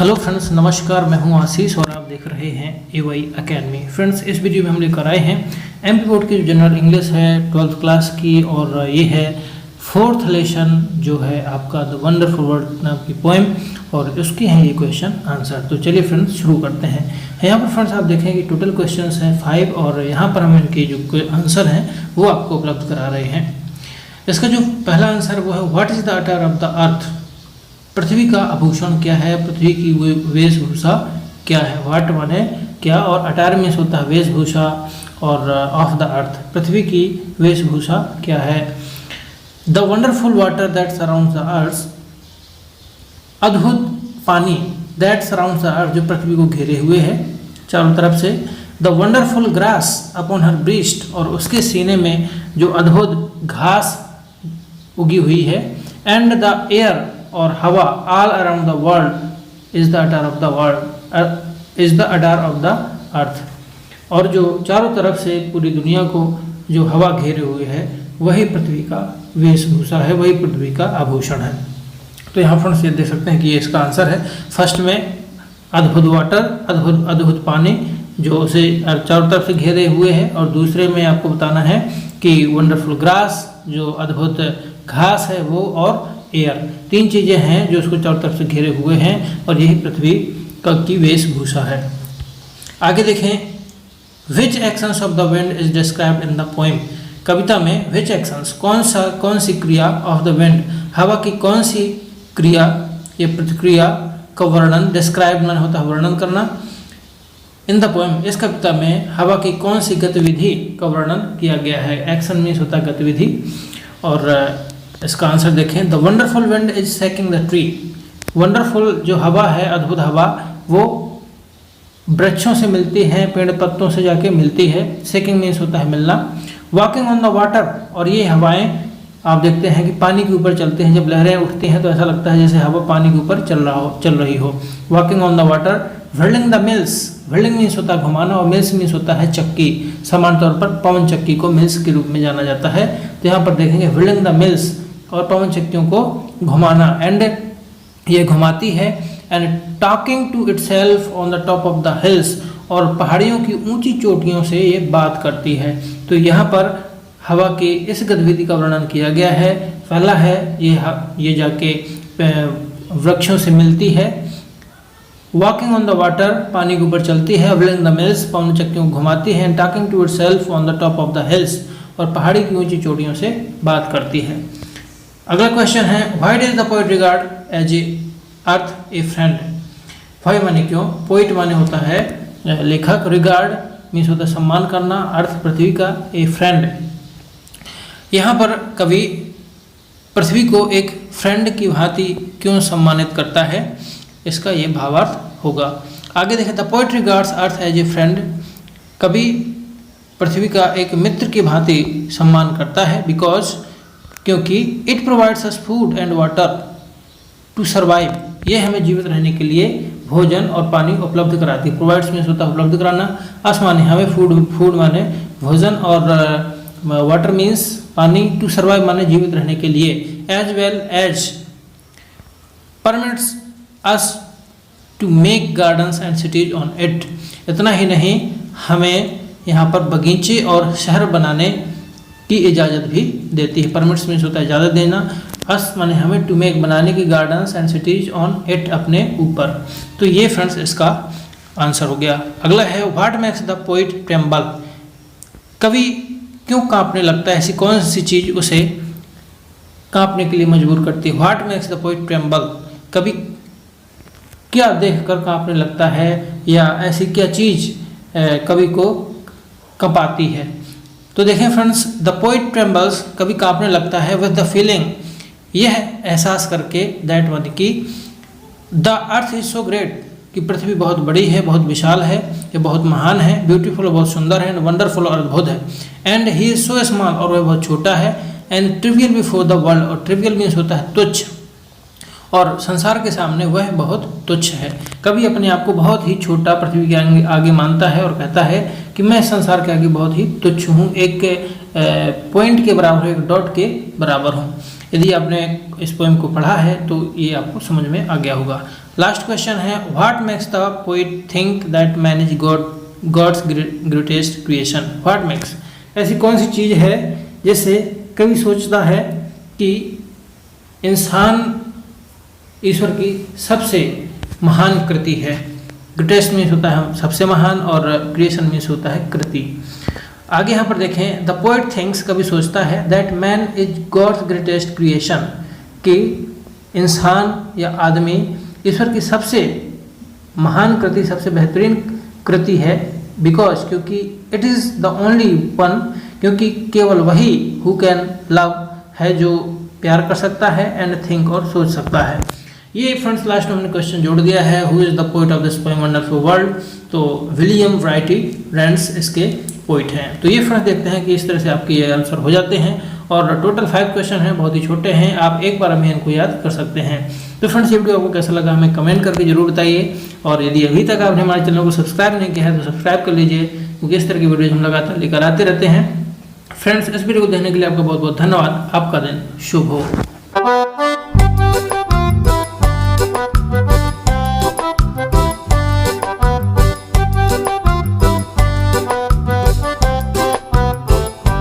Hello friends, नमस्कार। मैं हूं आशीष और आप देख रहे हैं AY अकेडमी। फ्रेंड्स, इस वीडियो में हम लेकर आए हैं MP बोर्ड की जो जनरल इंग्लिश है 12th क्लास की, और ये है 4th लेसन जो है आपका द वंडरफुल वर्ल्ड नाम की पोएम, और उसके हैं ये क्वेश्चन आंसर। तो चलिए फ्रेंड्स शुरू करते हैं। यहाँ पर फ्रेंड्स आप देखें कि टोटल क्वेश्चन हैं 5, और यहाँ पर हम इनके जो आंसर हैं वो आपको उपलब्ध करा रहे हैं। इसका जो पहला आंसर वो है what is the attire of the earth. पृथ्वी का आभूषण क्या है, पृथ्वी की वेशभूषा क्या है। व्हाट माने क्या, और अटायर मीन्स होता है वेशभूषा, और ऑफ द अर्थ पृथ्वी की वेशभूषा क्या है। The wonderful water that surrounds the earth, अद्भुत पानी दैट सराउंड्स द अर्थ जो पृथ्वी को घेरे हुए है चारों तरफ से। The wonderful grass upon her breast, और उसके सीने में जो अद्भुत घास उगी हुई है। एंड द एयर, और हवा, all around the world is the attire of the world, is the attire of the अर्थ, और जो चारों तरफ से पूरी दुनिया को जो हवा घेरे हुए है वही पृथ्वी का वेशभूषा है, वही पृथ्वी का आभूषण है। तो यहाँ फ्रेंड्स ये देख सकते हैं कि ये इसका आंसर है। फर्स्ट में अद्भुत वाटर, अद्भुत पानी जो उसे चारों तरफ से घेरे हुए है, और दूसरे में आपको बताना है कि वंडरफुल ग्रास जो अद्भुत घास है वो, और एयर, तीन चीजें हैं जो उसको चारों तरफ से घेरे हुए हैं, और यही पृथ्वी की वेशभूषा है। आगे देखें, which actions of the wind is described in the poem. कविता में विच एक्शंस, कौन सी क्रिया ऑफ द विंड, हवा की कौन सी क्रिया या प्रतिक्रिया का वर्णन, डिस्क्राइब मन होता है वर्णन करना, इन द पोएम इस कविता में हवा की कौन सी गतिविधि का वर्णन किया गया है। एक्शन मीन्स होता है गतिविधि। और इसका आंसर देखें, the wonderful wind is shaking the tree. Wonderful जो हवा है, अद्भुत हवा, वो वृक्षों से मिलती है, पेड़ पत्तों से जाके मिलती है। शेकिंग मीन्स होता है मिलना। वॉकिंग ऑन द वाटर, और ये हवाएं आप देखते हैं कि पानी के ऊपर चलते हैं। जब लहरें उठती हैं तो ऐसा लगता है जैसे हवा पानी के ऊपर चल रही हो। Walking on the water. Whirling the mills, whirling means होता है घुमाना, और मिल्स मीन्स होता है चक्की। सामान्य तौर पर पवन चक्की को मिल्स के रूप में जाना जाता है। तो यहाँ पर देखेंगे व्हिर्लिंग द मिल्स, और पवन चक्कियों को घुमाना, एंड ये घुमाती है। And talking to itself on the top of the hills, और पहाड़ियों की ऊंची चोटियों से ये बात करती है। तो यहाँ पर हवा की इस गतिविधि का वर्णन किया गया है। पहला है ये जाके वृक्षों से मिलती है। वॉकिंग ऑन द वाटर, पानी के ऊपर चलती है। व्हिर्लिंग द मिल्स, पवन चक्कियों को घुमाती है। And talking to itself on the top of the hills, और पहाड़ी की ऊंची चोटियों से बात करती है। अगला क्वेश्चन है, why does the poet regard as a earth a friend. Why माने क्यों, पोएट माने होता है लेखक, रिगार्ड मीन्स होता है सम्मान करना, अर्थ पृथ्वी का, ए फ्रेंड। यहाँ पर कवि पृथ्वी को एक फ्रेंड की भांति क्यों सम्मानित करता है, इसका ये भावार्थ होगा। आगे देखें, the poet regards earth as a friend. कवि पृथ्वी का एक मित्र की भांति सम्मान करता है, बिकॉज क्योंकि it provides us food and water to survive, ये हमें जीवित रहने के लिए भोजन और पानी उपलब्ध कराती है। प्रोवाइड्स मीन्स होता है उपलब्ध कराना। अस माने हमें, फूड माने भोजन, और वाटर मीन्स पानी, टू सर्वाइव माने जीवित रहने के लिए। As well as permits us to make gardens and cities on it. इतना ही नहीं, हमें यहाँ पर बगीचे और शहर बनाने की इजाज़त भी देती है। परमिट्स मीन्स होता है इजाज़त देना। अस माने हमें, टू मेक बनाने की, gardens and cities on it अपने ऊपर। तो ये फ्रेंड्स इसका आंसर हो गया। अगला है, what makes the poet tremble. कवि क्यों कांपने लगता है, ऐसी कौन सी चीज़ उसे कांपने के लिए मजबूर करती है। What makes the poet tremble, कवि क्या देखकर कांपने लगता है, या ऐसी क्या चीज़ कवि को कंपाती है। तो देखें फ्रेंड्स, द पोइट ट्रेम्बल्स, कभी कांपने लगता है, विद द फीलिंग, यह एहसास करके, दैट वन की, the earth is so great, कि पृथ्वी बहुत बड़ी है, बहुत विशाल है, ये बहुत महान है, ब्यूटीफुल, बहुत सुंदर है, वंडरफुल और अद्भुत है। And he is so small, और वह बहुत छोटा है। And trivial before the world, और ट्रिवियल मीन्स होता है तुच्छ, और संसार के सामने वह बहुत तुच्छ है। कभी अपने आप को बहुत ही छोटा पृथ्वी के आगे मानता है, और कहता है कि मैं संसार के आगे बहुत ही तुच्छ हूँ, एक पॉइंट के बराबर, एक डॉट के बराबर हूँ। यदि आपने इस पोएम को पढ़ा है तो ये आपको समझ में आ गया होगा। लास्ट क्वेश्चन है what makes the poet think that man is God's greatest creation. What makes, ऐसी कौन सी चीज़ है जैसे कवि सोचता है कि इंसान ईश्वर की सबसे महान कृति है। ग्रेटेस्ट मीन्स होता है सबसे महान और क्रिएशन मीन्स होता है कृति। आगे यहाँ पर देखें, द पोएट थिंक्स, कभी सोचता है, that man is God's greatest creation, कि इंसान या आदमी ईश्वर की सबसे महान कृति, सबसे बेहतरीन कृति है। बिकॉज, क्योंकि it is the only one, क्योंकि केवल वही हु कैन लव है, जो प्यार कर सकता है, एंड थिंक, और सोच सकता है। ये फ्रेंड्स लास्ट में हमने क्वेश्चन जोड़ दिया है, who is the poet of this poem wonderful world. तो विलियम राइटी रेंस इसके पोइट हैं। तो ये फ्रेंड्स देखते हैं कि इस तरह से आपके ये आंसर हो जाते हैं, और टोटल 5 क्वेश्चन हैं, बहुत ही छोटे हैं, आप एक बार में इनको याद कर सकते हैं। तो फ्रेंड्स ये वीडियो आपको कैसा लगा हमें कमेंट करके जरूर बताइए, और यदि अभी तक आपने हमारे चैनल को सब्सक्राइब नहीं किया है तो सब्सक्राइब कर लीजिए, क्योंकि इस तरह की वीडियो हम लगातार लेकर आते रहते हैं। फ्रेंड्स इस वीडियो को देखने के लिए आपका बहुत बहुत धन्यवाद। आपका दिन शुभ हो।